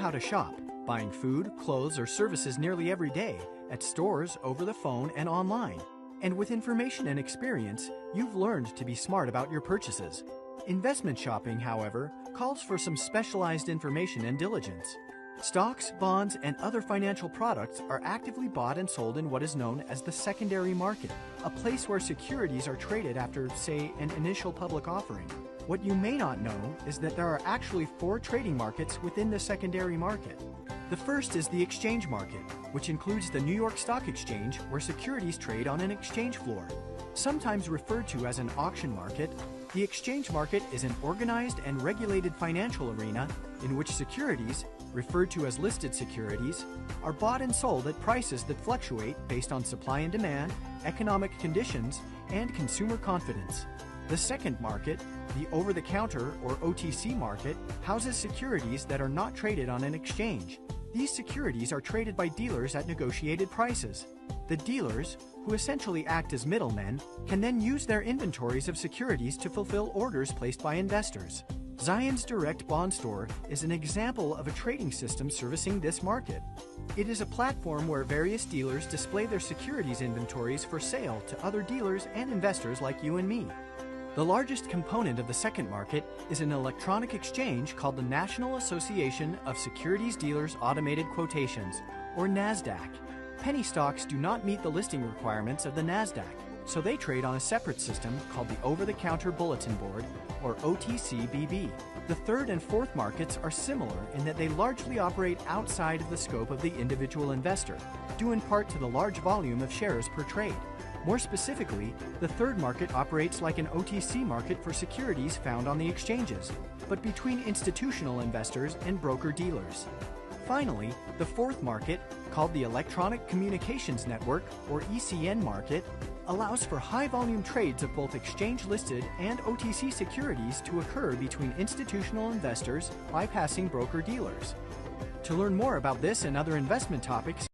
how to shop, buying food, clothes, or services nearly every day, at stores, over the phone, and online. And with information and experience, you've learned to be smart about your purchases. Investment shopping, however, calls for some specialized information and diligence. Stocks, bonds, and other financial products are actively bought and sold in what is known as the secondary market, a place where securities are traded after, say, an initial public offering. What you may not know is that there are actually 4 trading markets within the secondary market. The first is the exchange market, which includes the New York Stock Exchange, where securities trade on an exchange floor. Sometimes referred to as an auction market, the exchange market is an organized and regulated financial arena in which securities, referred to as listed securities, are bought and sold at prices that fluctuate based on supply and demand, economic conditions, and consumer confidence. The second market, the over-the-counter or OTC market, houses securities that are not traded on an exchange. These securities are traded by dealers at negotiated prices. The dealers, who essentially act as middlemen, can then use their inventories of securities to fulfill orders placed by investors. Zions Direct Bond Store is an example of a trading system servicing this market. It is a platform where various dealers display their securities inventories for sale to other dealers and investors like you and me. The largest component of the second market is an electronic exchange called the National Association of Securities Dealers Automated Quotations, or NASDAQ. Penny stocks do not meet the listing requirements of the NASDAQ, so they trade on a separate system called the Over-the-Counter Bulletin Board, or OTCBB. The third and fourth markets are similar in that they largely operate outside of the scope of the individual investor, due in part to the large volume of shares per trade. More specifically, the third market operates like an OTC market for securities found on the exchanges, but between institutional investors and broker-dealers. Finally, the fourth market, called the Electronic Communications Network, or ECN market, allows for high-volume trades of both exchange-listed and OTC securities to occur between institutional investors bypassing broker-dealers. To learn more about this and other investment topics,